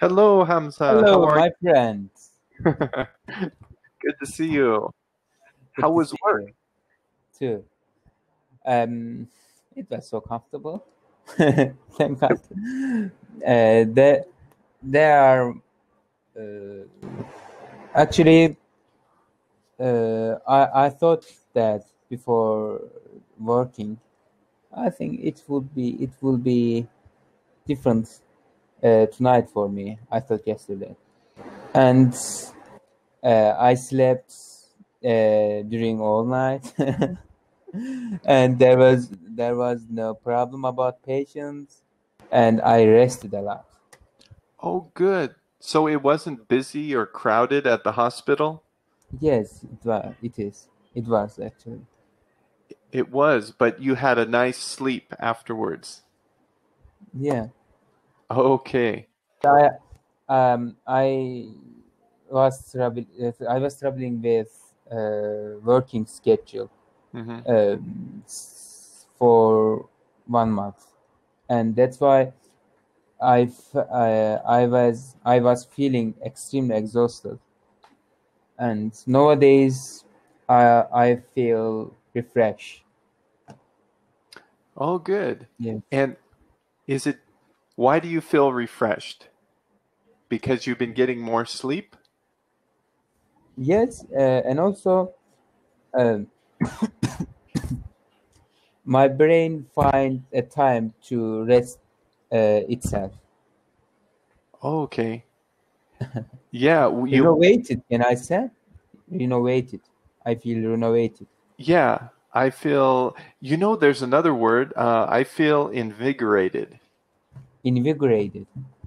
Hello, Hamza. How Hello, are my friend. you? Good to see you. Good How to was see work? you too. It was so comfortable. Thank God. There are actually. I thought that before working, I think it will be different tonight for me. I thought yesterday, and I slept during all night. And there was no problem about patients, and I rested a lot. Oh, good. So it wasn't busy or crowded at the hospital? Yes, it was actually. It was, but you had a nice sleep afterwards. Yeah. Okay. I I was traveling with working schedule Hmm. for 1 month, and that's why I was feeling extremely exhausted. And nowadays I feel refreshed. Oh, good. Yes. And is it, why do you feel refreshed? Because you've been getting more sleep? Yes, and also uh, my brain finds a time to rest itself. Okay. Yeah, Renovated, can I say? Renovated. I feel renovated. yeah, I feel, there's another word. I feel invigorated. Invigorated.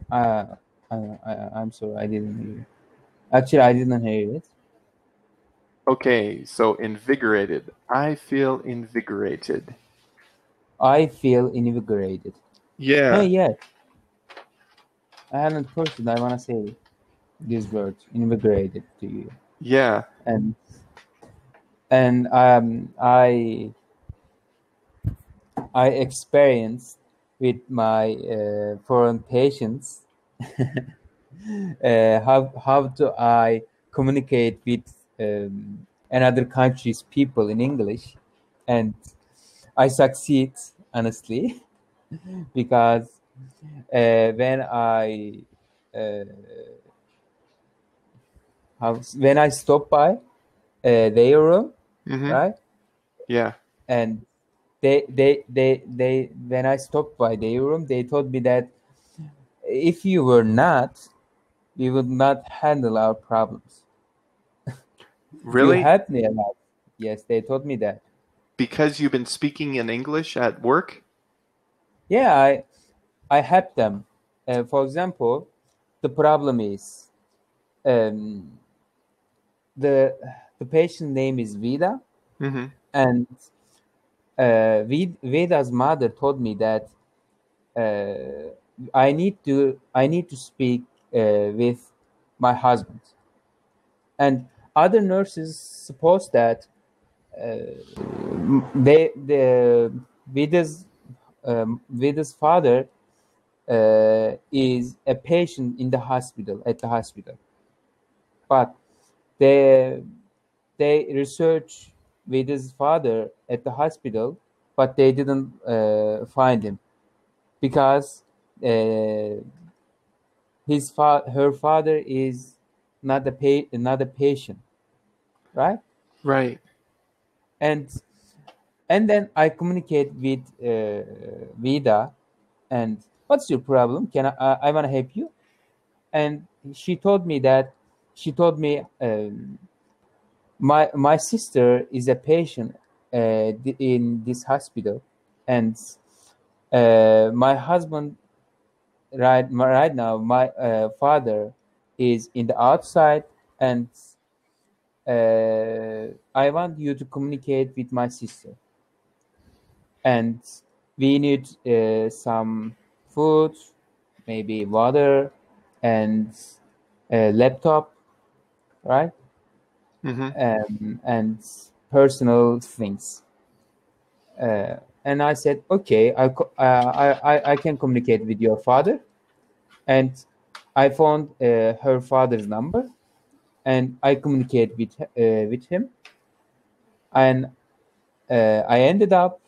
Uh, I'm sorry, I didn't hear it. Actually, I didn't hear it. Okay, so invigorated. I feel invigorated. I feel invigorated. Hey, Yeah, yes, I haven't posted. I want to say this word, invigorated, to you. yeah. And I experienced with my foreign patients how do I communicate with another country's people in English, and I succeed, honestly, because when I stop by their room, Mm-hmm. right, Yeah. and they when I stopped by their room, they told me that if you were not, we would not handle our problems. You Really? helped me a lot. Yes, they told me that. Because you've been speaking in English at work? Yeah, I helped them. For example, the problem is um, the the patient name is Vida, Mm-hmm. and Veda's mother told me that I need to speak with my husband, and other nurses suppose that the Veda's father is a patient in the hospital at the hospital, but they they research Veda's father at the hospital, but they didn't find him because uh, her father is not a patient, right? Right. And then I communicate with Vida, and what's your problem? Can I want to help you? And she told me my sister is a patient in this hospital, and my husband right now my father is in the outside, and I want you to communicate with my sister, and we need some food, maybe water, and a laptop, right? Mm-hmm. And personal things. And I said, okay, I can communicate with your father, and I found her father's number, and I communicate with him, and I ended up.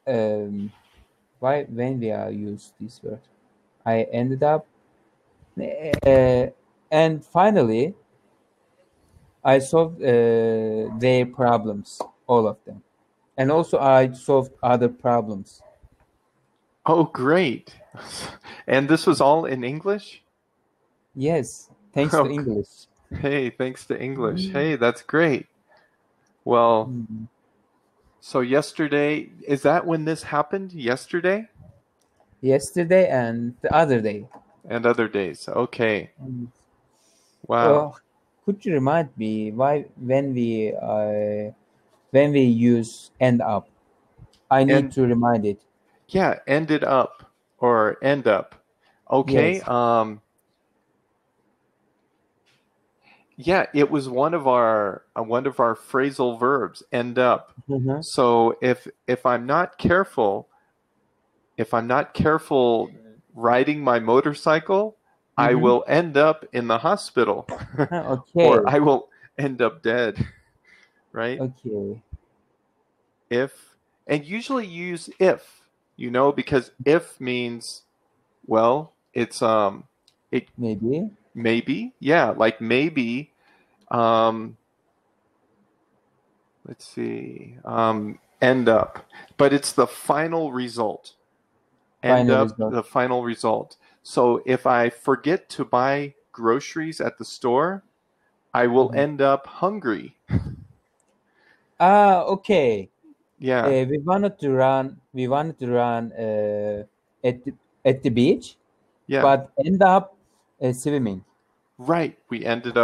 Why when we are use this word? I ended up, and finally, I solved their problems, all of them, and also I solved other problems. Oh, great. And this was all in English? Yes, thanks to Oh, English. hey, thanks to English. Hey, that's great. Well, Mm. so yesterday, is that when this happened? Yesterday Yesterday and the other day. and other days. Okay. Mm. Wow. Could you remind me why when we use end up? I need And to remind it. yeah, ended up or end up. Okay. Yes. Yeah, it was one of our phrasal verbs, end up. Mhm. So if I'm not careful, riding my motorcycle, I Mhm. will end up in the hospital or Okay. I will end up dead, right? Okay. If, and usually use if, because if means, well, it Maybe. maybe, yeah, like maybe, um, let's see, end up, but it's the final result. End Final up, result. the final result. So if I forget to buy groceries at the store, I will Mhm. end up hungry. Okay. Yeah, We wanted to run. We wanted to run at the beach, yeah, but end up swimming. right. Yeah, We ended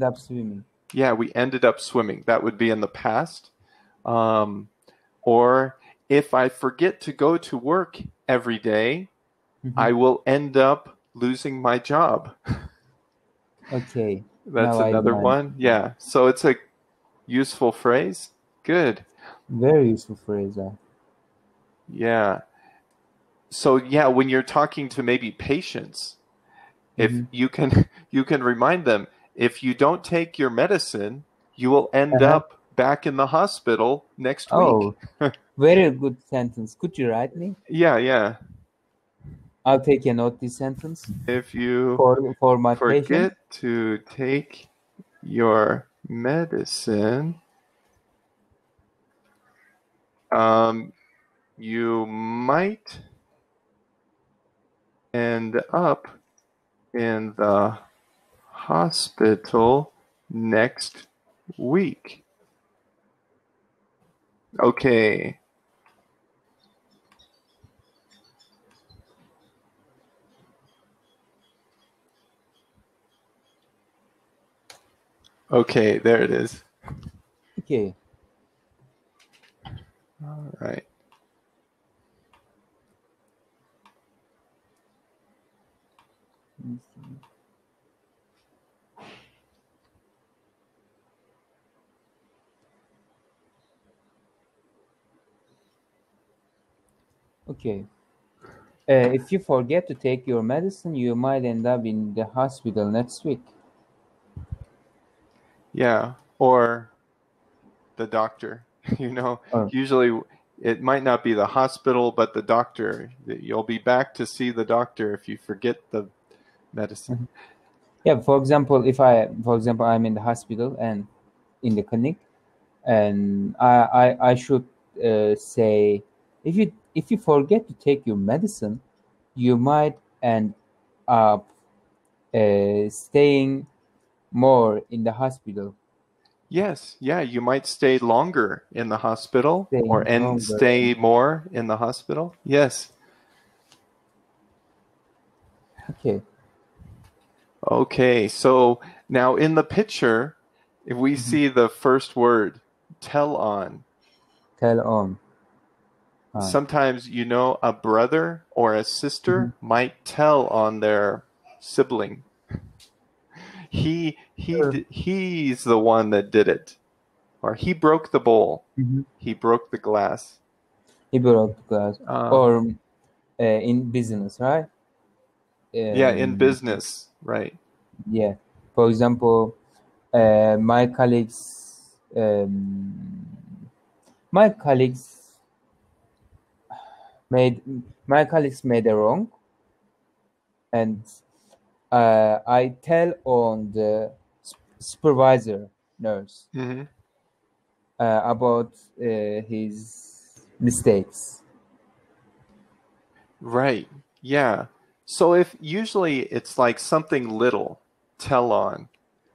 up swimming. yeah, we ended up swimming. That would be in the past. Um, or if I forget to go to work every day, Mhm. I will end up losing my job. Okay. That's Now I another learned. one. Yeah. So it's a useful phrase. Good. Very useful phrase. Yeah. So yeah, when you're talking to maybe patients, if Mm-hmm. you can remind them, if you don't take your medicine, you will end Uh-huh. up back in the hospital next week. Oh, very good sentence. Could you write me? Yeah, yeah. I'll take a note this sentence If you for my patient. forget to take your medicine, um, you might end up in the hospital next week. Okay. Okay, there it is. Okay. All right. Okay. If you forget to take your medicine, you might end up in the hospital next week. Yeah. Or the doctor. Oh. Usually it might not be the hospital, but the doctor. You'll be back to see the doctor if you forget the medicine. Mhm. Yeah. For example, I'm in the hospital and in the clinic, and I should say, if you forget to take your medicine, you might end up staying more in the hospital, Yes, yeah, you might stay longer in the hospital or staying and longer. stay more in the hospital. Yes. Okay. Okay, so now in the picture, if we Mhm. see the first word, tell on, Tell on. sometimes a brother or a Mhm. sister might tell on their sibling. Sure. He's the one that did it, or he broke the bowl. Mhm. He broke the glass. He broke glass. Um, Or in business, right? Yeah, in business, right. Yeah. For example, my colleagues my colleagues made a wrong, and I tell on the supervisor nurse Hmm. about his mistakes. Right. Yeah. So if usually it's like something little, tell on,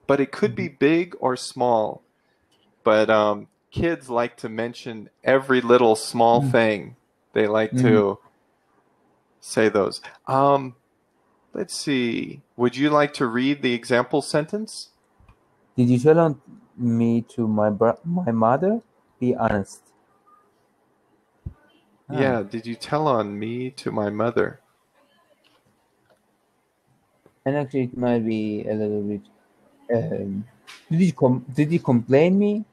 but it could be big or small. But kids like to mention every little small thing. They like Mhm. to say those. Let's see. Would you like to read the example sentence? Did you tell on me to my mother? Be honest. Yeah. Did you tell on me to my mother? And actually, it might be a little bit. Did you complain me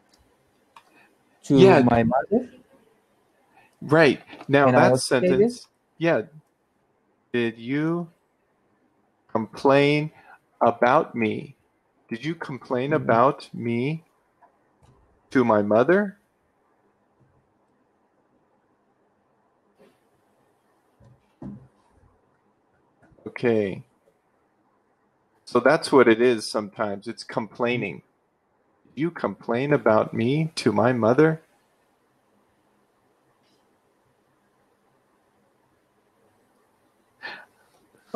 to Yeah. my mother? Right. Now Can I that also say this? sentence. Yeah. Did you complain about me? Did you complain about me to my mother? Okay. So that's what it is sometimes. It's complaining. Did you complain about me to my mother?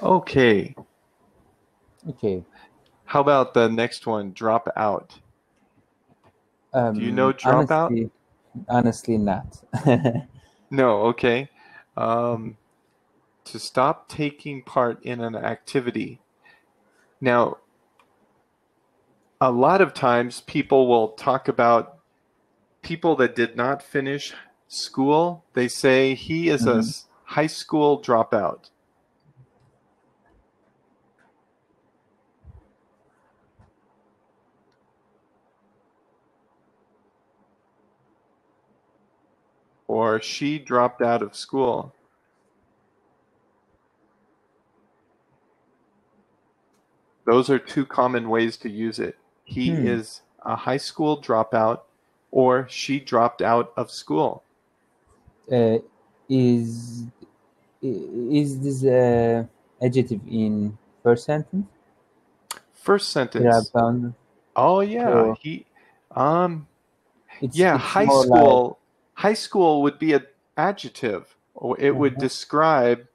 Okay. Okay. How about the next one? Drop out. Do you know drop out? Honestly, not. No. Okay. To stop taking part in an activity. Now, a lot of times people will talk about people that did not finish school. They say he is a high school dropout. Or she dropped out of school. Those are two common ways to use it. He is a high school dropout, or she dropped out of school. uh, is is this adjective in first sentence? First sentence. Drop down. Oh yeah, So yeah, it's more like. high school would be an adjective, or it would describe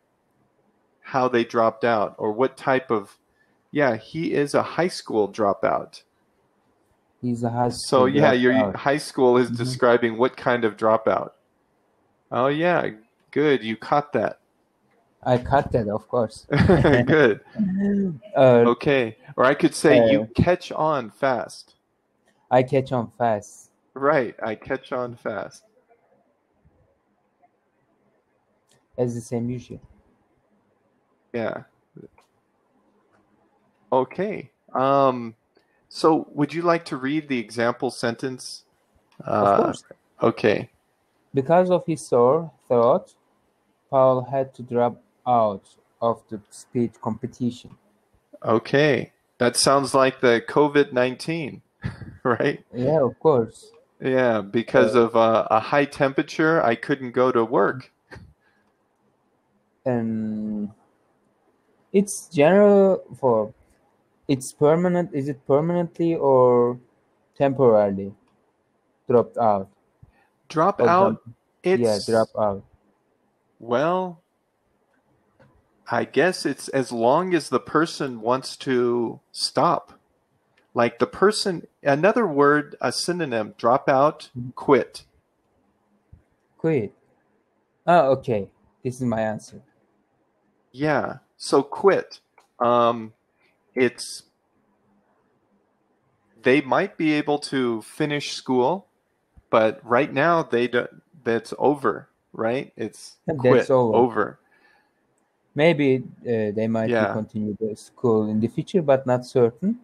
how they dropped out or what type of, yeah, he is a high school dropout. He's a high So school yeah, your dropout. high school is describing what kind of dropout. Oh yeah, good. You caught that. I cut that, of course. Good. uh, Okay. Or I could say you catch on fast. I catch on fast. Right. I catch on fast. As the same usual. Yeah. Okay. So would you like to read the example sentence? Of course. Okay. Because of his sore throat, Paul had to drop out of the speech competition. Okay. That sounds like the COVID-19, right? Yeah, of course. Yeah, because of a high temperature, I couldn't go to work. And it's general for. It's permanent. Is it permanently or temporarily dropped out? Drop For out, example, yeah, drop it's, out. well, I guess it's as long as the person wants to stop. Like the person, another word, a synonym, drop out, quit. Quit. Oh, okay. This is my answer. Yeah, so quit. It's, they might be able to finish school, but right now that's over, right? It's That's quit, over. over. Maybe they might be Yeah. continue the school in the future, but not certain.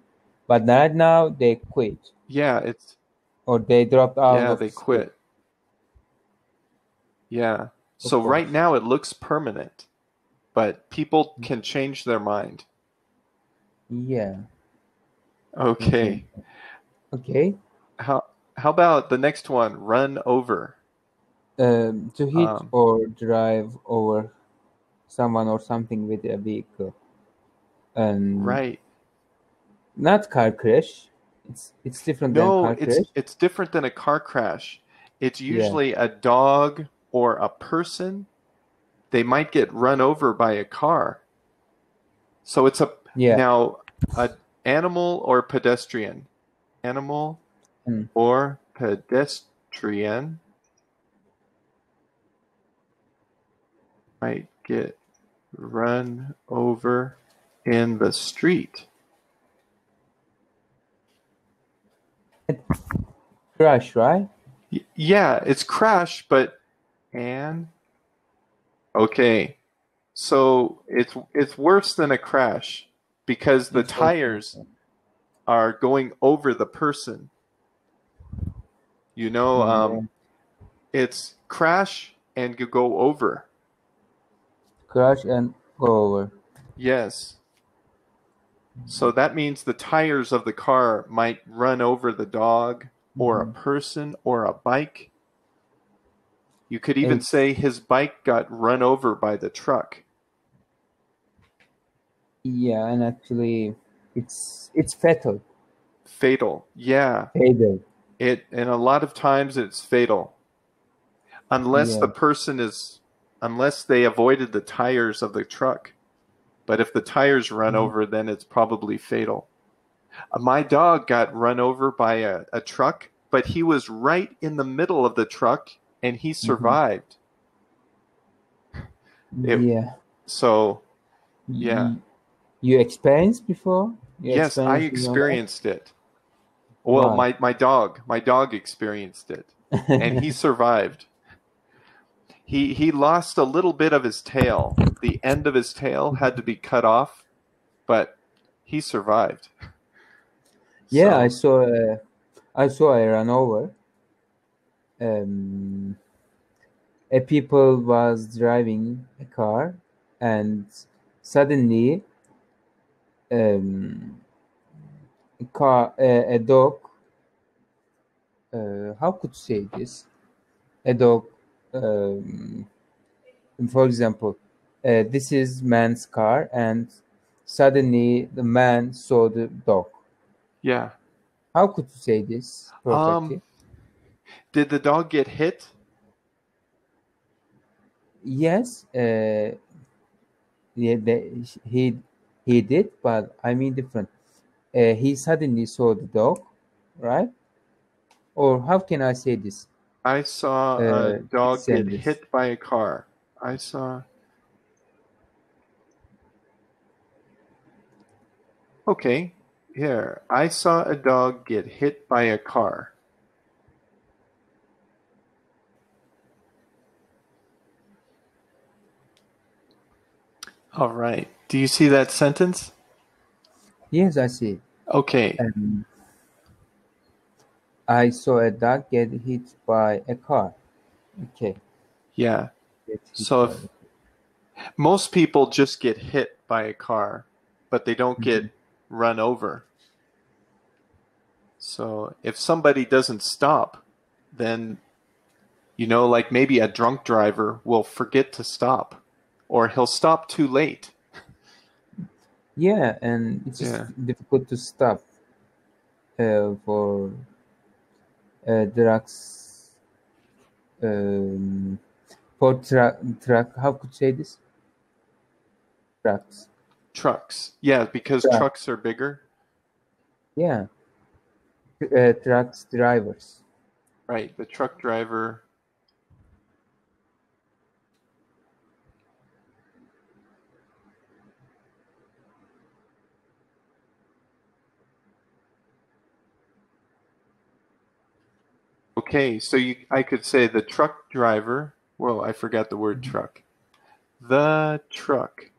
But right now they quit Yeah, it's, or they dropped out yeah, of they the school. quit. Yeah. Of So right course. now it looks permanent. but people can change their mind. Yeah. Okay. Okay. How about the next one? Run over. To hit or drive over someone or something with a vehicle. Right. Not car crash. It's different than No, car crash. it's different than a car crash. It's Yeah. usually a dog or a person. They might get run over by a car. So it's now an animal or pedestrian. Animal or pedestrian might get run over in the street. Crash, right? Yeah, it's crash, but okay. So it's worse than a crash because the tires are going over the person. You know, it's crash and you go over. Crash and go over. Yes. So that means the tires of the car might run over the dog or a person or a bike. You could even say his bike got run over by the truck. Yeah, and actually it's fatal. Fatal. Yeah. Fatal. And a lot of times it's fatal. Unless they avoided the tires of the truck. But if the tires run over, then it's probably fatal. My dog got run over by a truck, but he was right in the middle of the truck and he survived. So, yeah. You experienced before? Yes, I experienced it. Well, my dog experienced it, and he survived. He lost a little bit of his tail. The end of his tail had to be cut off, but he survived. Yeah, so, I saw a run over. A people was driving a car, and suddenly, a dog. How could say this? A dog. For example, this is man's car, and suddenly the man saw the dog. Yeah. How could you say this perfectly? Did the dog get hit? Yes. He did, but I mean different. He suddenly saw the dog, right? Or how can I say this? I saw a dog get hit by a car. I saw. Okay, here. I saw a dog get hit by a car. All right. Do you see that sentence? Yes, I see. Okay. I saw a dog get hit by a car. Okay. Yeah. So if most people just get hit by a car, but they don't get run over. So if somebody doesn't stop, then, like maybe a drunk driver will forget to stop, or he'll stop too late. Yeah, and it's difficult to stop for drugs. For truck, how could you say this? Trucks. Yeah, because trucks are bigger. Yeah. Trucks drivers. Right, the truck driver. Okay, so I could say the truck driver. Well, I forgot the word truck. The truck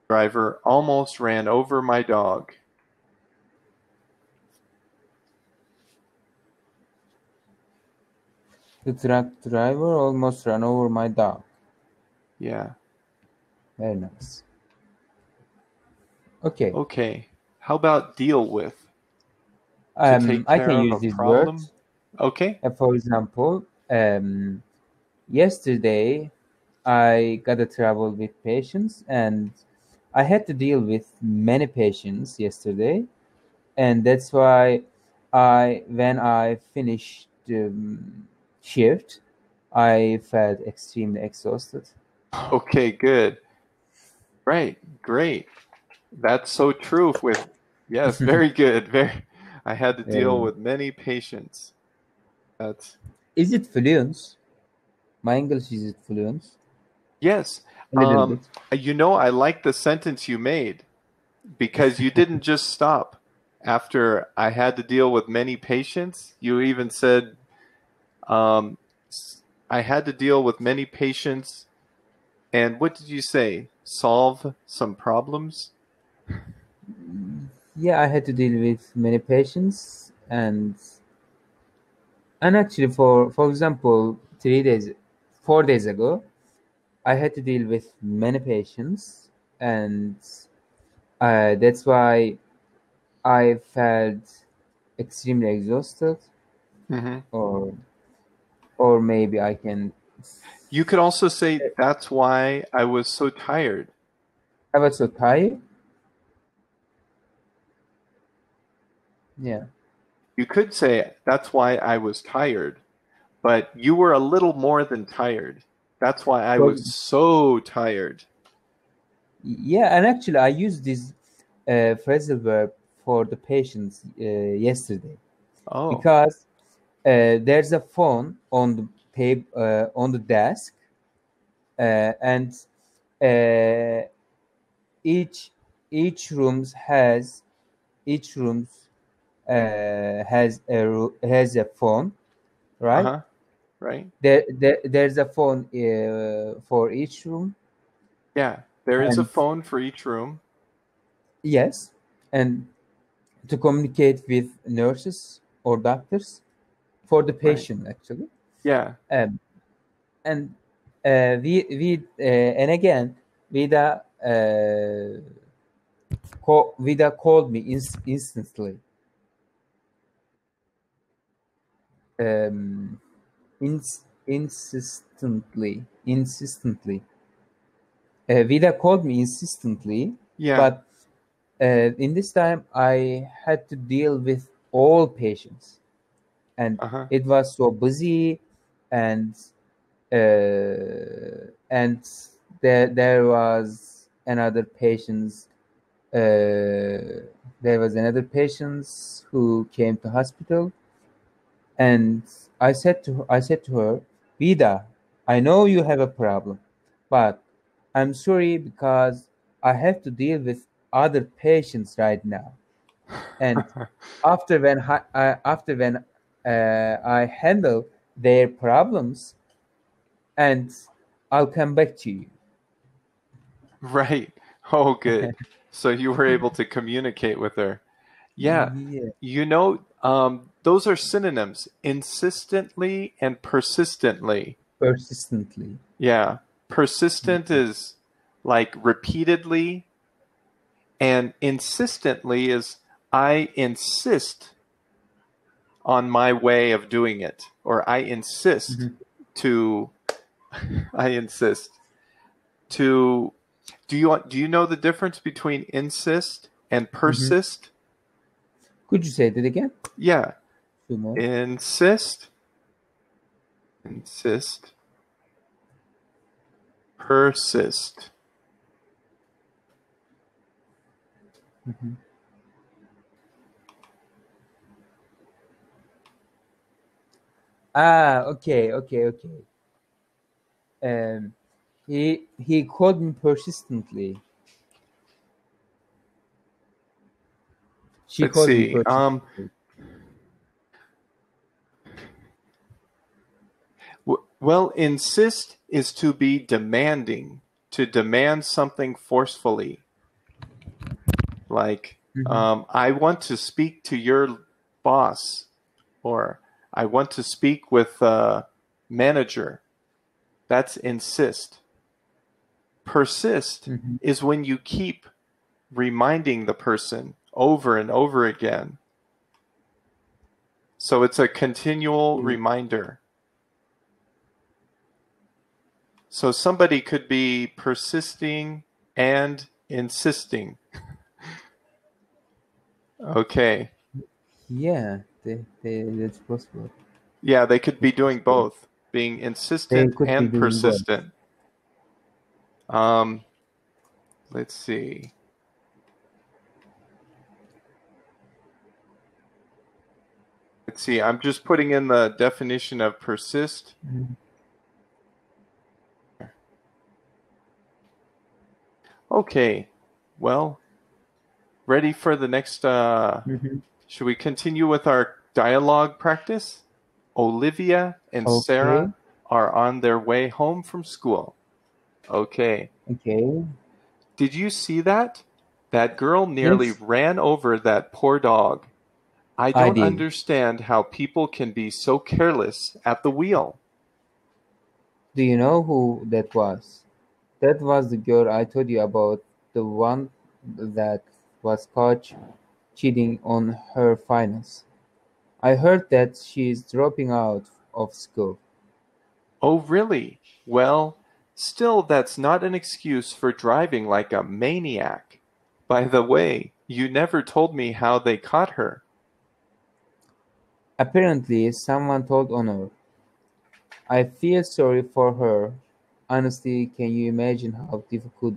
driver almost ran over my dog. The truck driver almost ran over my dog. Yeah. Very nice. Okay. Okay. How about deal with? To take I care can of use a this problem? word. Okay. For example, yesterday I got to travel with patients, and I had to deal with many patients yesterday, and that's why when I finished shift, I felt extremely exhausted. Okay, good. Right. Great. That's so true with, yes, very good. I had to deal Yeah. with many patients. That's, Is it fluent? My English is it fluent? yes. A little bit. I like the sentence you made because you didn't just stop after I had to deal with many patients. You even said, um, I had to deal with many patients. And what did you say? Solve some problems? Yeah, I had to deal with many patients, and actually, for example, 4 days ago, I had to deal with many patients, and that's why I felt extremely exhausted, Mm-hmm. or maybe I can. You could also say, that's why I was so tired. I was so tired. Yeah. You could say, that's why I was tired, but you were a little more than tired. That's why I For, was so tired. yeah, and actually, I used this phrasal verb for the patients yesterday Oh, because there's a phone on the on the desk, and uh, each each rooms has each rooms has a phone, right? uh-huh, right? There's a phone for each room, Yeah, there is a and phone for each room. yes, and to communicate with nurses or doctors for the Right. patient actually. Yeah. Um, and and again, Vida Vida called me instantly, um, insistently. Vida called me insistently, Yeah. but in this time I had to deal with all patients, and Uh-huh. it was so busy, and and there was another patients there was another patients who came to hospital, and I said to her, Vida, I know you have a problem, but I'm sorry because I have to deal with other patients right now, and after when I handle their problems, and I'll come back to you. Right. Oh, good. So you were able to communicate with her. Yeah. Yeah, Those are synonyms, insistently and persistently. persistently. Yeah. Persistent is like repeatedly, and insistently is I insist on my way of doing it, or I insist Mhm. to, I insist to, do you know the difference between insist and Mhm. persist? Could you say that again? Yeah. Two more. Insist, insist, persist. Mhm. Okay, okay, okay. Um, he called me persistently. She Let's called me see. persistently. Well, insist is to be demanding, to demand something forcefully. Like, Mhm. I want to speak to your boss, or I want to speak with a manager. That's insist. Persist is when you keep reminding the person over and over again. So it's a continual reminder. So somebody could be persisting and insisting. Okay. Yeah, that's possible. Yeah, they could be doing both, being They insistent could be and doing both. persistent. Let's see. Let's see, I'm just putting in the definition of persist. Okay, well, ready for the next, should we continue with our dialogue practice? Olivia and Sarah are on their way home from school. Okay. Okay. Did you see that? That girl nearly ran over that poor dog. I don't understand how people can be so careless at the wheel. Do you know who that was? That was the girl I told you about, the one that was caught cheating on her finals. I heard that she's dropping out of school. Oh, really? Well, still, that's not an excuse for driving like a maniac. By the way, you never told me how they caught her. Apparently, someone told on her. I feel sorry for her. Honestly, can you imagine how difficult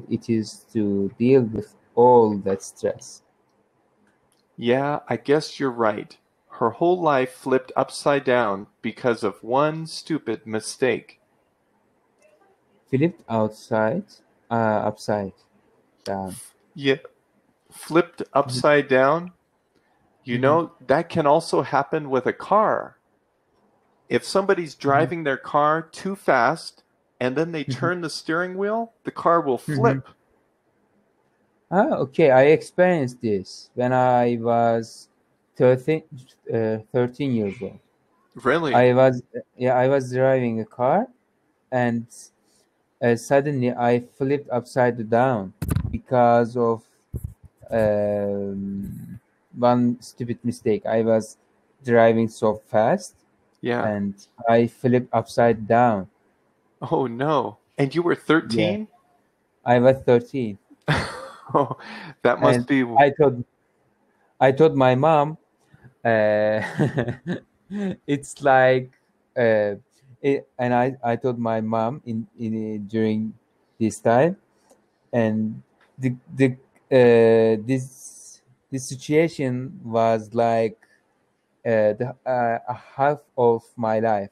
it is to deal with all that stress? Yeah, I guess you're right. Her whole life flipped upside down because of one stupid mistake. Flipped upside down. Yeah, flipped upside down. You know, that can also happen with a car. If somebody's driving their car too fast and then they turn the steering wheel, the car will flip. Okay, I experienced this when I was 13 years old. Really? I was driving a car, and suddenly I flipped upside down because of one stupid mistake. I was driving so fast, Yeah. and I flipped upside down. Oh, no. And you were 13? Yeah, I was 13. Oh, that must And be... I told my mom, it's like, and I told my mom in during this time, and this situation was like a half of my life.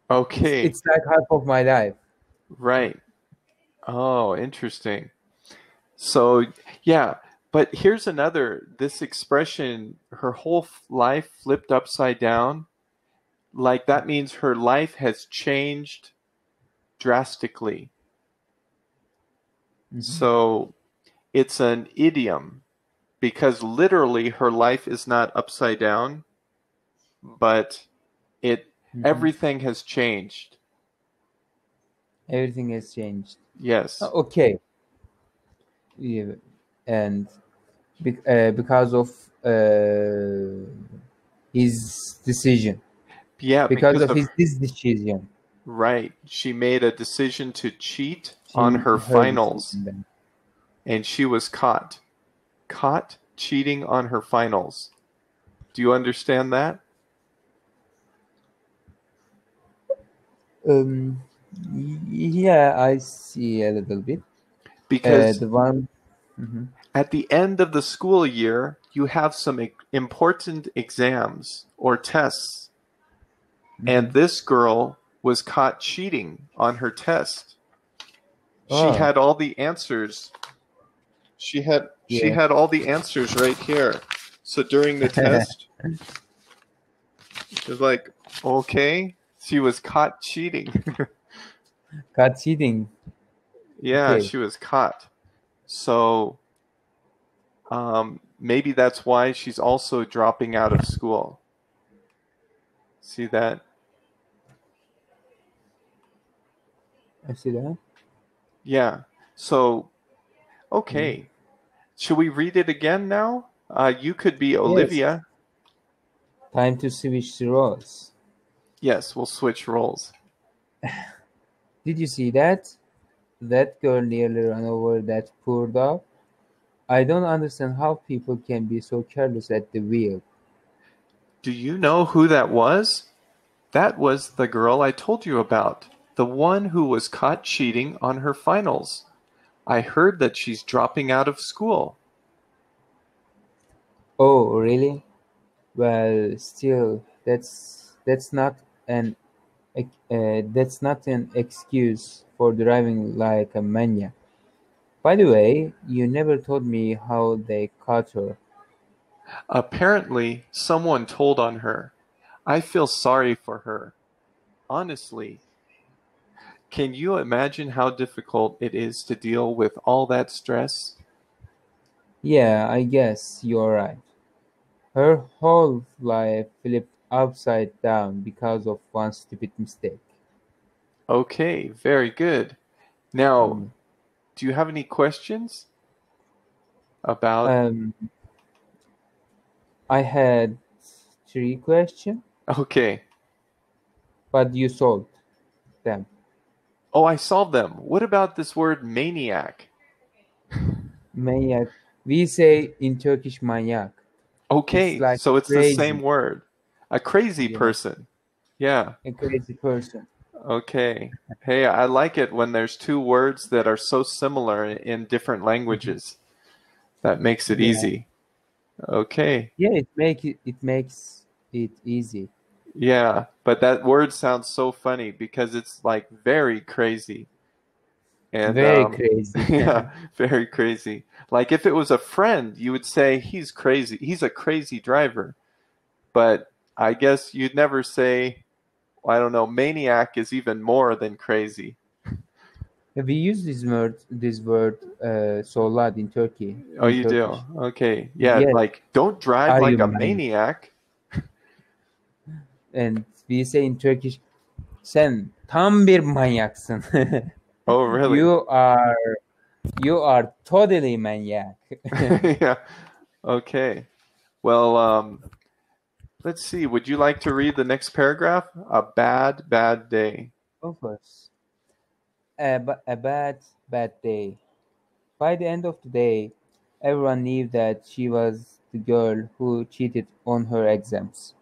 Okay. It's like half of my life. Right. Oh, interesting. So, yeah, but here's this expression, her whole life flipped upside down. Like that means her life has changed drastically. So it's an idiom because literally her life is not upside down, but everything has changed. Everything has changed. Yes. Okay. Yeah. And because of his decision. Yeah, Because of his decision. Right. She made a decision to cheat on her finals. And she was caught. Caught cheating on her finals. Do you understand that? Yeah, I see a little bit. Because the one at the end of the school year, you have some important exams or tests. And this girl was caught cheating on her test. She had all the answers. She had all the answers right here. So during the test, it was like, okay, she was caught cheating. Caught cheating. Yeah, Okay. she was caught. So maybe that's why she's also dropping out of school. See that? I see that. Yeah. So, okay. Should we read it again now? You could be Yes. Olivia. Time to switch the roles. Yes, we'll switch roles. Did you see that? That girl nearly ran over that poor dog. I don't understand how people can be so careless at the wheel. Do you know who that was? That was the girl I told you about. The one who was caught cheating on her finals. I heard that she's dropping out of school. Oh, really? Well, still, an that's not an excuse for driving like a maniac. By the way, you never told me how they caught her. Apparently, someone told on her. I feel sorry for her. Honestly, can you imagine how difficult it is to deal with all that stress? Yeah, I guess you're right. Her whole life flipped upside down because of one stupid mistake. Okay, very good. Now, Mm. do you have any questions about? Um, I had three questions, Okay. but you solved them. Oh, I solved them. What about this word maniac? Maniac. We say in Turkish manyak. It's Okay, like so it's the same crazy. word. A crazy Yeah, person. Yeah. a crazy person. Okay. Hey, I like it when there's two words that are so similar in different Mhm. languages. That makes it Yeah, easy. Okay. yeah. It makes it easy. Yeah, but that word sounds so funny because it's like very crazy. And Very crazy. yeah, very crazy. Like if it was a friend, you would say he's crazy. He's a crazy driver. But I guess you'd never say, I don't know, maniac is even more than crazy. We use this word so a lot in Turkey Oh, in you do? Turkish. Okay. Yeah, Yes. like don't drive Are you like a maniac? maniac. And we say in Turkish, sen tam bir manyaksın. Oh, really? You are you are totally maniac. Yeah. Okay. Well, let's see. Would you like to read the next paragraph? A bad, bad day. Of course. A bad day. By the end of the day, everyone knew that she was the girl who cheated on her exams.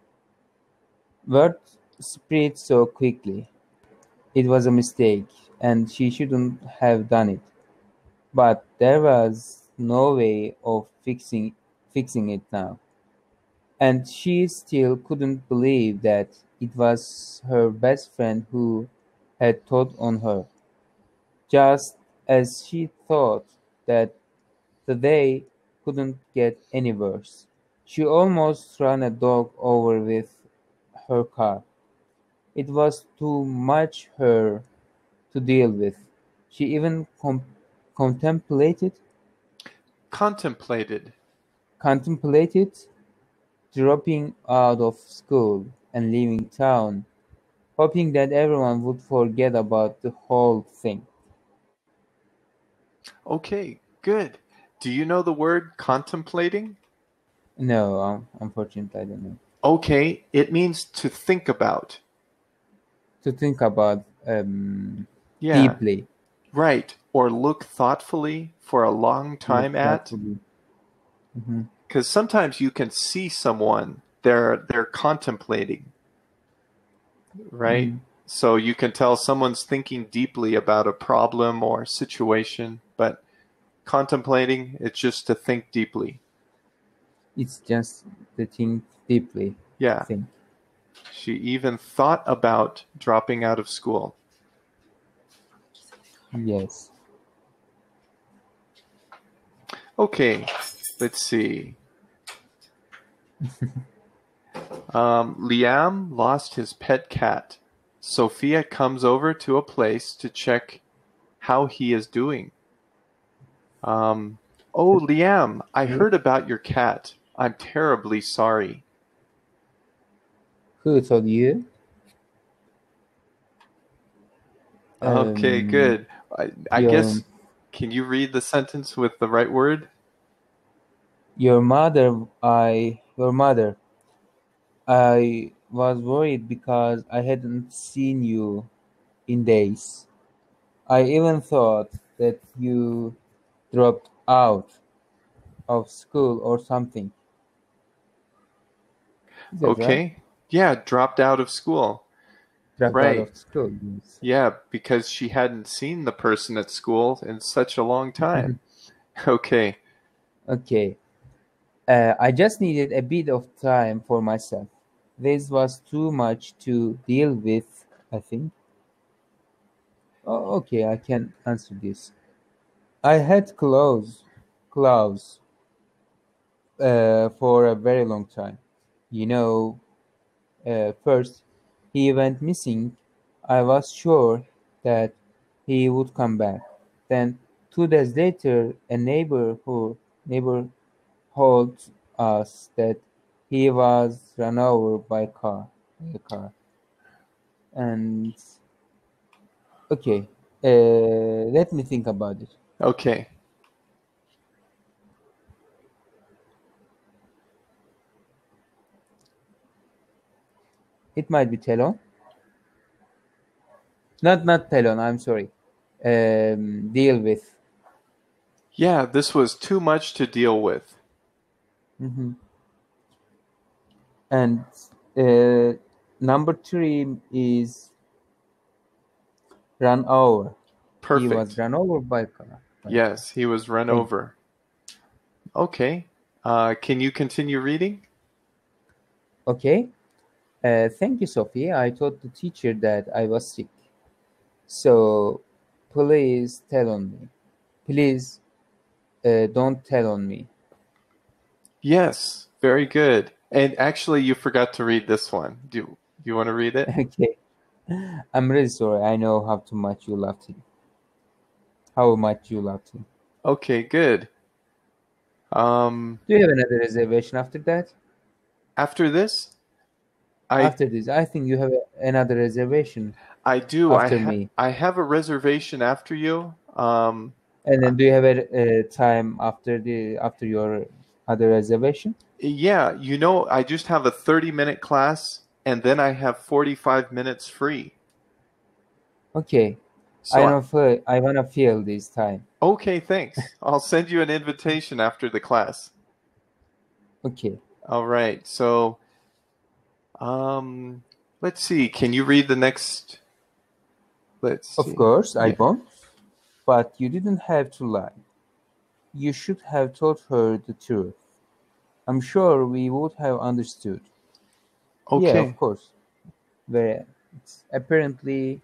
Word spread so quickly. It was a mistake, and she shouldn't have done it. But there was no way of fixing it now. And she still couldn't believe that it was her best friend who had told on her. Just as she thought that the day couldn't get any worse, she almost ran a dog over with her car. It was too much her to deal with. She even contemplated Contemplated. contemplated dropping out of school and leaving town, hoping that everyone would forget about the whole thing. Okay, good. Do you know the word contemplating? No, unfortunately, I don't know. Okay, it means to think about. To think about Yeah, deeply, right. Or look thoughtfully for a long look time at. thoughtfully. Hmm. Because sometimes you can see someone, they're contemplating, right? Hmm. So you can tell someone's thinking deeply about a problem or situation, but contemplating, it's just to think deeply. It's just to think deeply. Yeah, Think. she even thought about dropping out of school. Yes. Okay, let's see. Liam lost his pet cat. Sophia comes over to a place to check how he is doing. Um, oh, Liam, I Who heard about your cat. I'm terribly sorry. who told you? Okay, Um, good. I your guess, can you read the sentence with the right word? your mother. I was worried because I hadn't seen you in days. I even thought that you dropped out of school or something. Is that right? Okay. Yeah, dropped out of school. Dropped out Right. of school. Yes. Yeah, because she hadn't seen the person at school in such a long time. Okay. Okay. I just needed a bit of time for myself. This was too much to deal with, I think. Oh, okay, I can answer this. I had claws for a very long time. You know, first he went missing. I was sure that he would come back. Then 2 days later, a neighbor told us that he was run over by a car. And okay, let me think about it. Okay. It might be Telon. Not Telon. I'm sorry. Deal with. Yeah, this was too much to deal with. Hmm. And uh, number three is run over. He was Perfect. run over by a car. Yes, he was run Thank you. over. Okay. Can you continue reading? Okay. Thank you, Sophie. I told the teacher that I was sick. So please tell on me. Please don't tell on me. Yes, very good. And actually, you forgot to read this one. Do you want to read it? Okay. I'm really sorry. I know how much you loved him. Okay, good. Um, Do you have another reservation after that? After this, I After this, I think you have another reservation I do. after me. I have a reservation after you. And then do you have a time after your other reservation? Yeah, I just have a 30-minute class and then I have 45 minutes free. Okay. So, I wanna feel this time. okay, thanks. I'll send you an invitation after the class. Okay. All right. So, um, let's see. Can you read the next? Let's Of see. course, I Yeah. won't. But you didn't have to lie. You should have told her the truth. I'm sure we would have understood. Yeah, of Okay. course. Very, it's apparently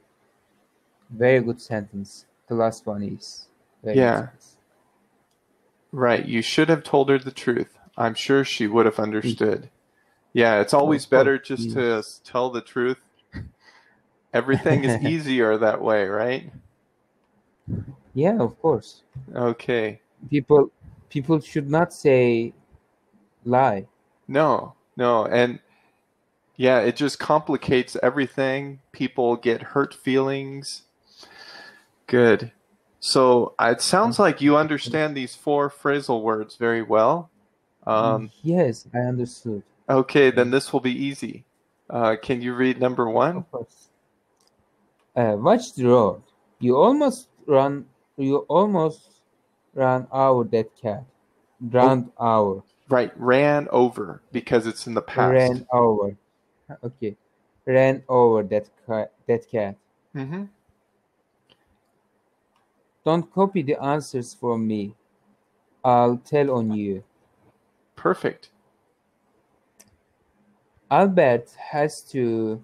very good sentence. The last one is very good Yeah. sentence. Right. You should have told her the truth. I'm sure she would have understood. Yeah, it's Oh, always of course. better just to Yes. tell the truth. Everything is easier that way, right? Yeah, of course. Okay. People people should not say lie. No, no. And yeah, it just complicates everything. People get hurt feelings. Good. So it sounds like you understand these four phrasal words very well. Yes, I understood. Okay, then Yes, this will be easy. Can you read number one? of course. Watch the road. You almost run. You almost ran over that cat. Oh, Ran over. right. Ran over because it's in the past. Ran over. Okay. Ran over that cat. Mm-hmm. Don't copy the answers from me. I'll tell on you. Perfect. Albert has to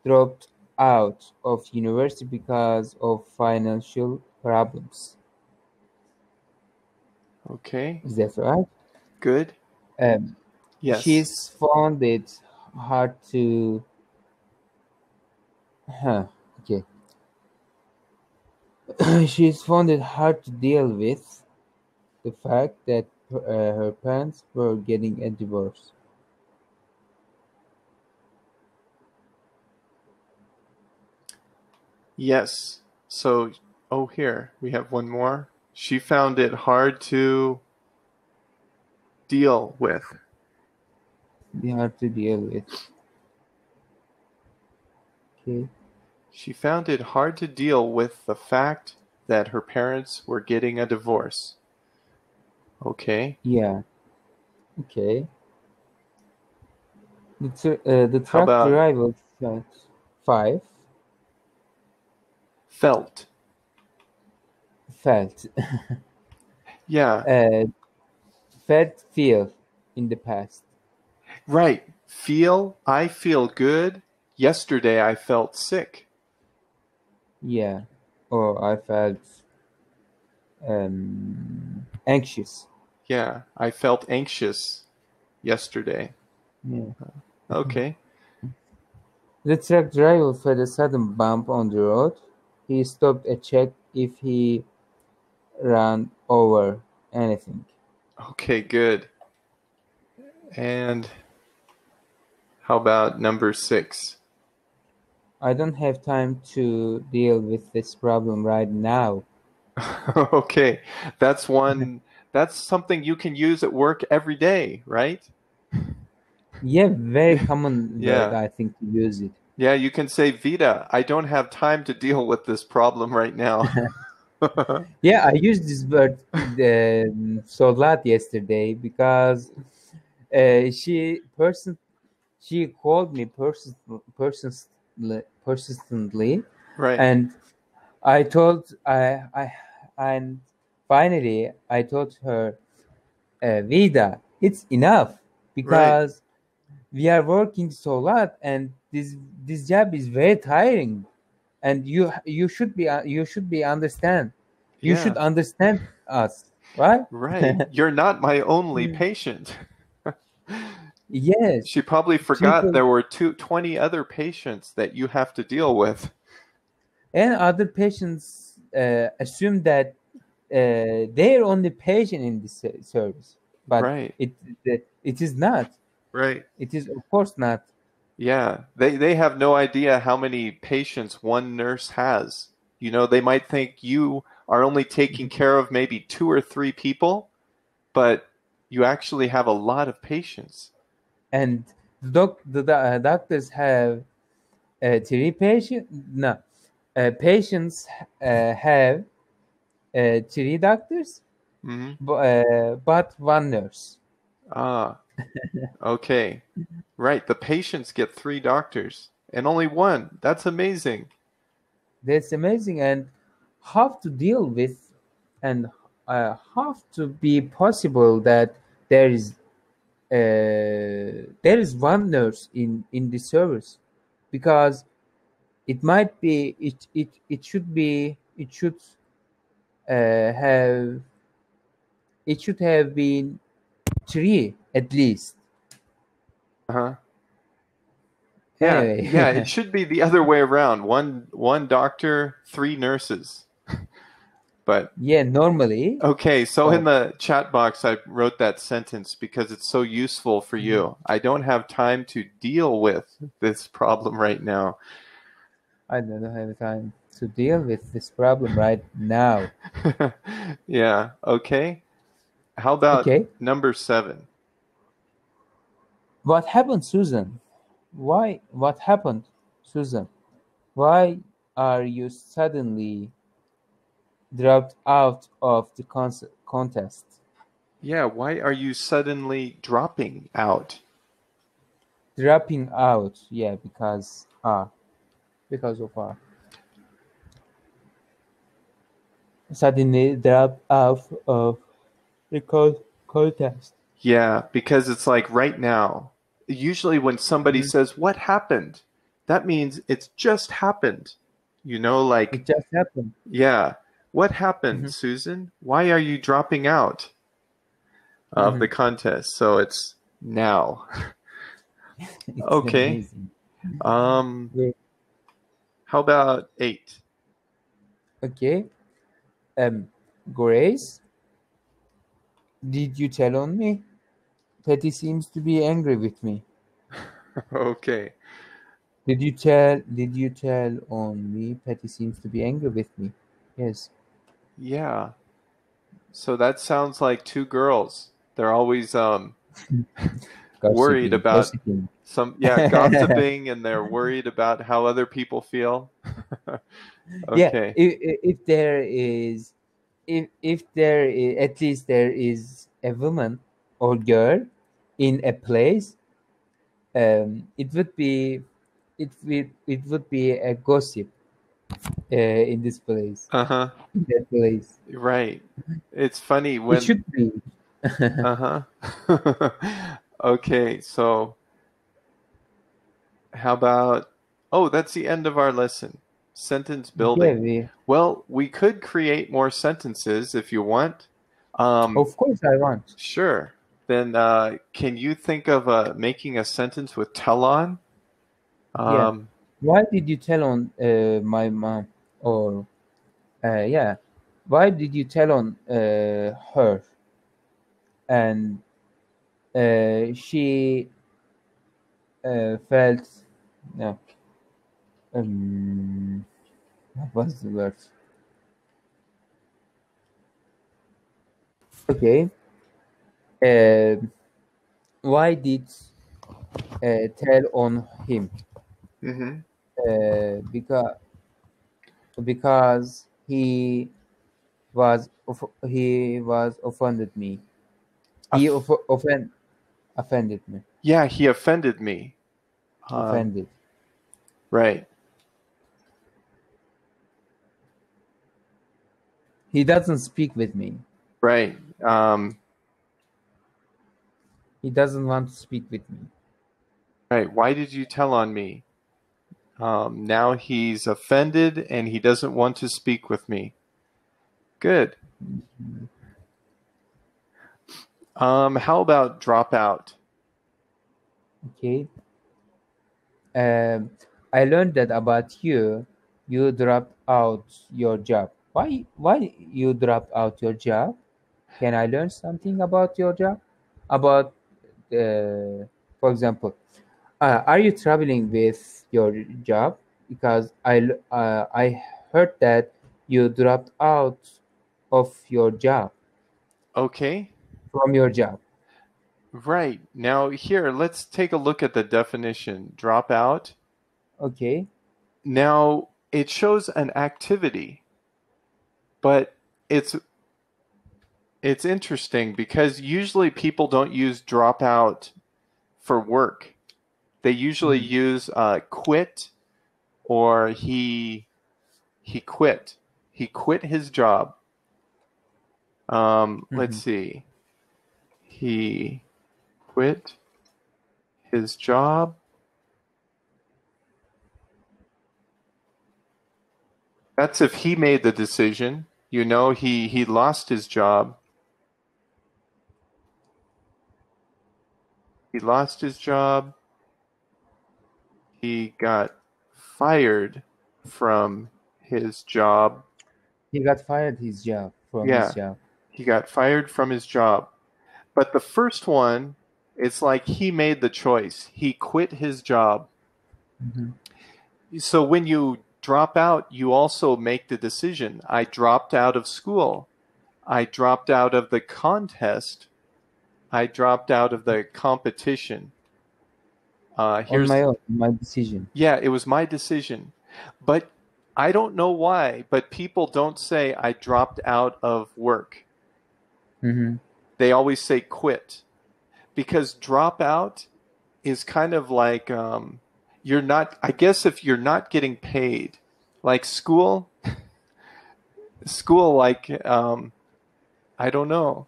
dropped out of university because of financial problems. Okay. Is that right? Good. Um, Yes. she's found it hard to. Huh, okay. She's found it hard to deal with the fact that her parents were getting a divorce. Yes. So, oh, here we have one more. She found it hard to deal with. Be hard to deal with. Okay. She found it hard to deal with the fact that her parents were getting a divorce. Okay. Yeah. Okay. The How truck about driver felt 5. felt? Felt. Yeah, Felt feel in the past. right. Feel, I feel good. Yesterday I felt sick. Yeah. Or I felt anxious. Yeah, I felt anxious yesterday. Yeah. Okay. The truck driver felt a sudden bump on the road. He stopped to check if he ran over anything. Okay, good. And how about number 6? I don't have time to deal with this problem right now. Okay, that's one, that's something you can use at work every day, right? Yeah, very common word, Yeah. I think, to use it. Yeah, you can say, Vita, I don't have time to deal with this problem right now. Yeah, I used this word so a lot yesterday because she called me persistently, Right, and and finally I told her, Vida, it's enough right. because we are working so lot, and this job is very tiring, and you should be understand. You should Yeah, understand us, right? right. You're not my only patient. Yes, She probably forgot people there were 20 other patients that you have to deal with. and other patients assume that they're only patient in this service, but Right, it is not. right. It is of course not. Yeah, they have no idea how many patients one nurse has. You know, they might think you are only taking care of maybe 2 or 3 people, but you actually have a lot of patients. And doctors have three patient no patients have three doctors, Hmm. but one nurse. Ah, okay. Right, the patients get 3 doctors and only one. That's amazing. That's amazing. And how to deal with, and how to be possible that there is one nurse in the service, because it might be it should be have it should have been three at least. Uh-huh. Yeah, yeah, it Anyway. should be the other way around. One doctor, 3 nurses. But Yeah, normally, okay, so in but the chat box I wrote that sentence because it's so useful for you. I don't have time to deal with this problem right now. I don't have time to deal with this problem right now. Yeah, okay. How about Okay. number 7? What happened, Susan? Why? What happened, Susan? Why are you suddenly dropped out of the contest? Yeah, why are you suddenly dropping out? Dropping out, yeah, because of suddenly drop out of the contest. Yeah, because it's like right now. Usually when somebody Mhm. says, "What happened?" that means it's just happened. You know, like, It just happened. yeah, what happened, Mhm. Susan? Why are you dropping out of the Mhm. contest? So it's now. It's Okay. amazing. Um, Wait, how about 8? okay. Um, Grace, did you tell on me? Patty seems to be angry with me. Okay. Did you tell on me? Patty seems to be angry with me. Yes. Yeah. So that sounds like two girls. They're always worried Gossiping. about Gossiping. gossiping, and they're worried about how other people feel. Yeah. Okay. If there is, if there is, at least there is a woman or girl in a place, it would be, it would be a gossip in this place, Uh-huh. in that place. Right. It's funny It when should be. uh-huh. Okay, so how about oh, that's the end of our lesson. Sentence Yeah, building. Well, we could create more sentences if you want. of course I want. Sure. Then can you think of making a sentence with tell on? Yeah. Um, Why did you tell on my mom? Or yeah, why did you tell on her? And she felt, no. What was the word? Okay. Uh, why did tell on him? mhm. Because he was offended me. He Off- offended me. yeah, he offended me. Um, Offended. right, He doesn't speak with me. right, He doesn't want to speak with me. right. Why did you tell on me? Now he's offended and he doesn't want to speak with me. Good. How about drop out? Okay. Um, I learned that about you. You dropped out your job. Why you dropped out your job? Can I learn something about your job? About, for example, are you traveling with your job? Because I heard that you dropped out of your job, Okay. from your job. Right. Now here, let's take a look at the definition. Drop out. Okay. Now it shows an activity, but it's interesting because usually people don't use drop out for work. They usually Mhm. use quit or he quit. He quit his job. Let's Mhm. see. He quit his job. That's if he made the decision. You know, he lost his job. He lost his job. He got fired from his job. He got fired his job from his Yeah, job. he got fired from his job. But the first one, it's like he made the choice. He quit his job. Mhm. So when you drop out, you also make the decision. I dropped out of school. I dropped out of the contest. I dropped out of the competition. On Here's, my own, my decision. yeah, it was my decision. But I don't know why, but people don't say I dropped out of work. Hmm. They always say quit because drop out is kind of like you're not, I guess if you're not getting paid, like school, like, I don't know,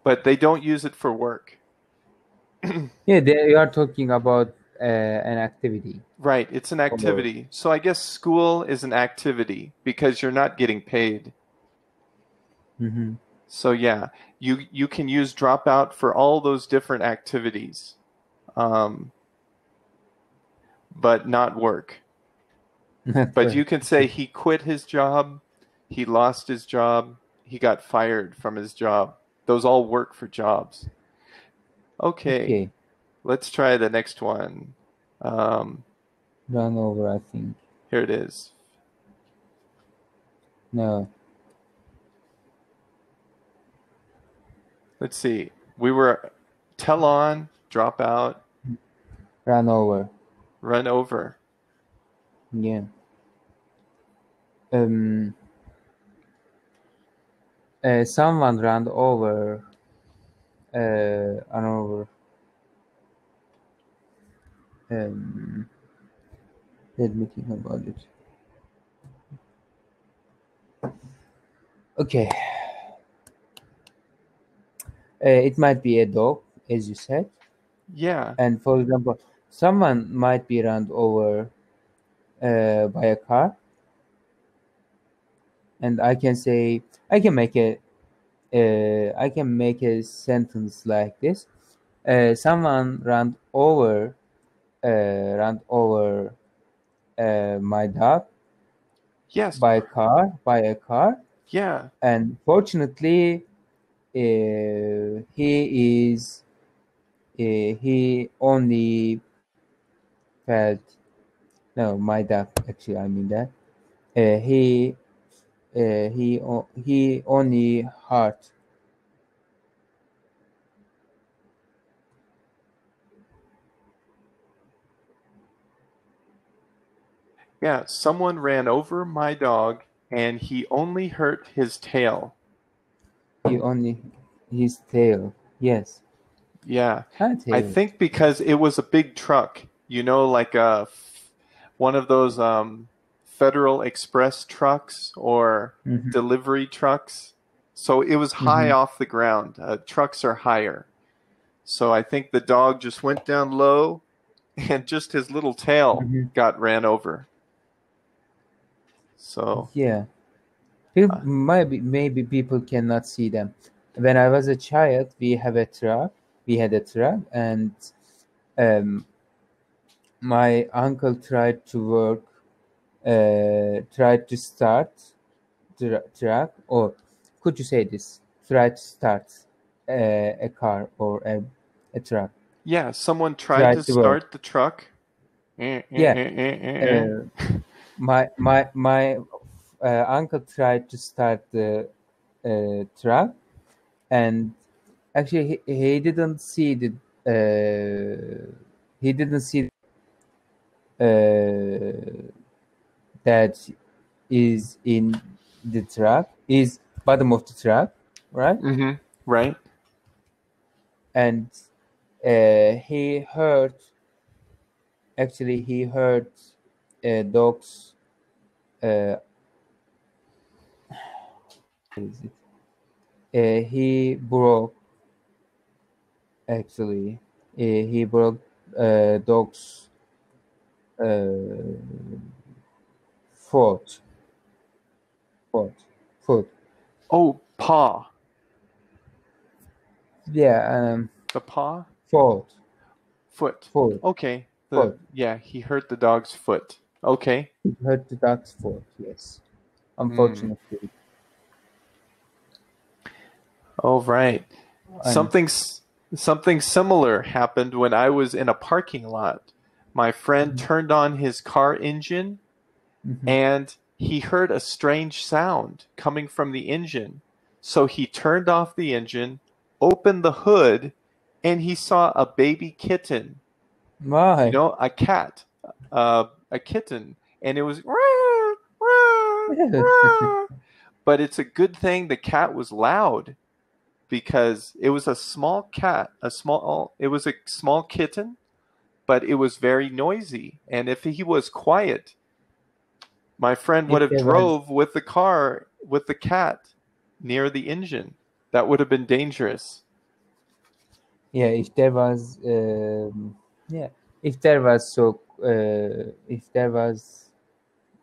but they don't use it for work. Yeah, you are talking about an activity. Right, it's an Or activity. So I guess school is an activity because you're not getting paid. hmm. So yeah, you can use dropout for all those different activities, um, but not work. Not But work. you can say he quit his job, he lost his job, he got fired from his job. Those all work for jobs. Okay, Okay. let's try the next one. Run over, I think. Here it is. No. Let's see. We were tell on, drop out, Run over. run over. Yeah. Someone ran over another. Let me think about it. Okay. It might be a dog, as you said. Yeah. And for example, someone might be run over by a car. And I can say, I can make a sentence like this. Someone ran over my dog Yes. by a car. Yeah. And fortunately, he only felt, no, my dog, actually, I mean that. He only hurt. Yeah. Someone ran over my dog and he only hurt his tail. His tail. Yes. Yeah. Tail. I think because it was a big truck, like one of those Federal Express trucks or delivery trucks. So it was high off the ground. Trucks are higher. So I think the dog just went down low and just his little tail got ran over. So yeah, maybe people cannot see them. When I was a child, we had a truck, and my uncle tried to start the truck, or could you say this? Tried to start a car or a truck. Yeah, someone tried to start the truck. Yeah. My uncle tried to start the truck, and actually he didn't see that is in the truck, is bottom of the truck, right? Right. And he heard dogs. He broke dog's foot. Oh, paw. Yeah. The paw? Foot. Okay. Foot. Yeah, he hurt the dog's foot. Okay. He hurt the dog's foot, yes. Unfortunately. Oh, right. Something similar happened when I was in a parking lot. My friend turned on his car engine and he heard a strange sound coming from the engine. So he turned off the engine, opened the hood, and he saw a baby kitten. Why? A cat. A kitten. And it was but it's a good thing the cat was loud because it was a small cat, it was a small kitten, but it was very noisy. And if he was quiet, my friend would have drove with the car with the cat near the engine. That would have been dangerous. Yeah, if there was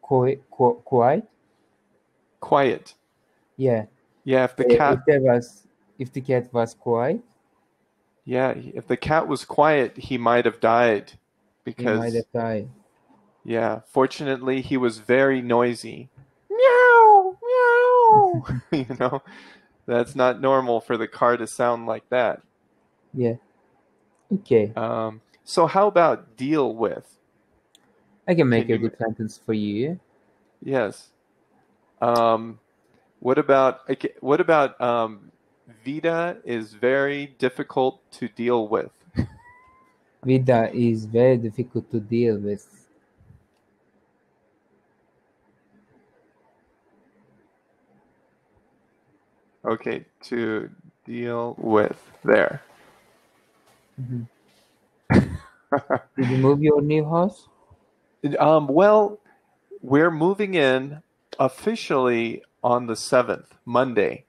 quiet. Yeah. Yeah, if the cat was quiet. Yeah, if the cat was quiet, he might have died. Yeah, fortunately, he was very noisy. Meow, meow. That's not normal for the car to sound like that. Yeah. Okay. So how about deal with? I can make Can a you? good sentence for you. Yes. What about Vida is very difficult to deal with? Vida is very difficult to deal with. Okay, to deal with there. Did you move your new house? Well, we're moving in officially on the 7th, Monday.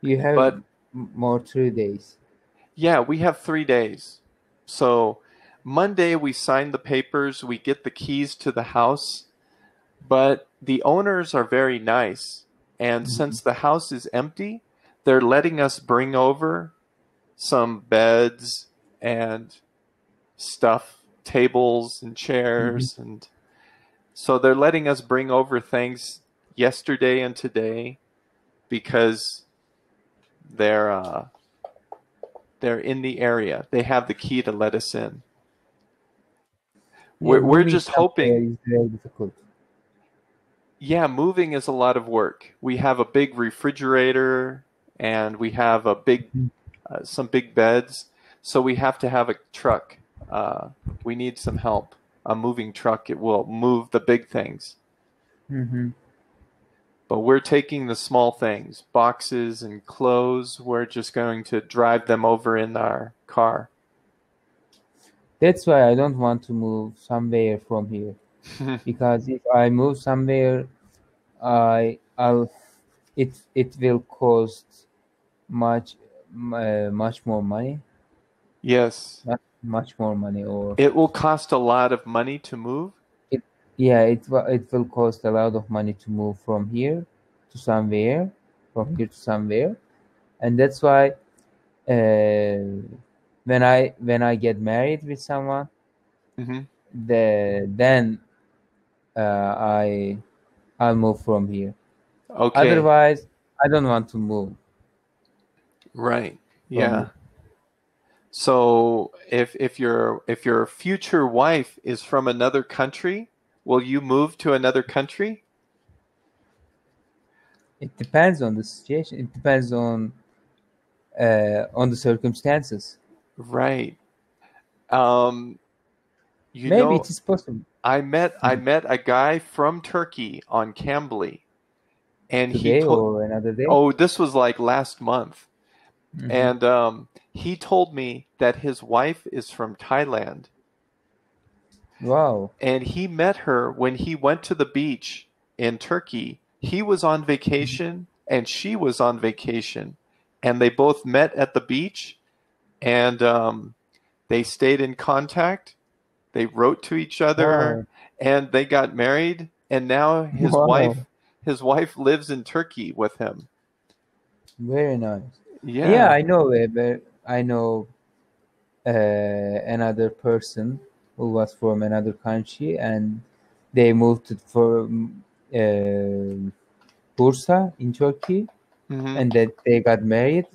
You have But more 3 days. yeah, we have 3 days. So Monday we sign the papers, we get the keys to the house, but the owners are very nice. And since the house is empty, they're letting us bring over some beds and stuff, tables and chairs, and so they're letting us bring over things yesterday and today because they're in the area. They have the key to let us in. Yeah, We're moving just somewhere hoping. is very difficult. Yeah, moving is a lot of work. We have a big refrigerator and we have some big beds, so we have to have a truck. We need some help. A moving truck, it will move the big things. But we're taking the small things, boxes and clothes. We're just going to drive them over in our car. That's why I don't want to move somewhere from here. Because if I move somewhere, it will cost much more money. Yes. Much more money, or It will cost a lot of money to move. it will cost a lot of money to move from here to somewhere, and that's why when I get married with someone, Mm-hmm. then I'll move from here. Okay. Otherwise, I don't want to move Right. from Yeah. here. So if your future wife is from another country, will you move to another country? It depends on the situation. It depends on the circumstances. Right. You Maybe know, it is possible. I met a guy from Turkey on Cambly, and Today or another day. this was like last month, and he told me that his wife is from Thailand. Wow. And he met her when he went to the beach in Turkey. He was on vacation and she was on vacation, and they both met at the beach, and they stayed in contact. They wrote to each other, Wow. and they got married. And now Wow. his wife lives in Turkey with him. Very nice. Yeah, Yeah. I know another person who was from another country, and they moved from Bursa in Turkey, Mhm. and that they got married,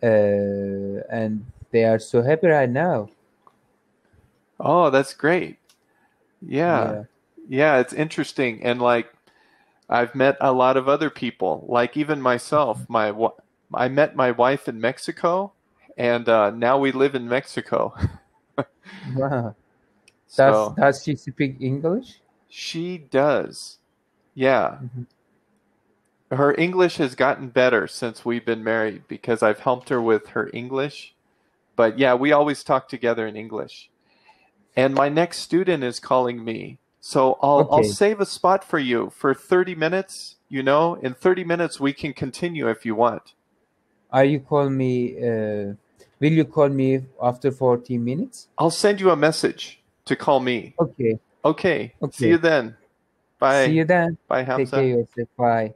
and they are so happy right now. Oh, that's great. Yeah. Yeah, it's interesting. And like I've met a lot of other people, like even myself. I met my wife in Mexico, and now we live in Mexico. Wow. So Does she speak English? she does. Yeah. Her English has gotten better since we've been married because I've helped her with her English. But yeah, we always talk together in English. And my next student is calling me. So I'll Okay. save a spot for you for 30 minutes. You know, in 30 minutes we can continue if you want. Will you call me after 14 minutes? I'll send you a message to call me. Okay. Okay. See Okay. you then. See Bye. you then. Bye, Take care Hamza. of yourself. Bye.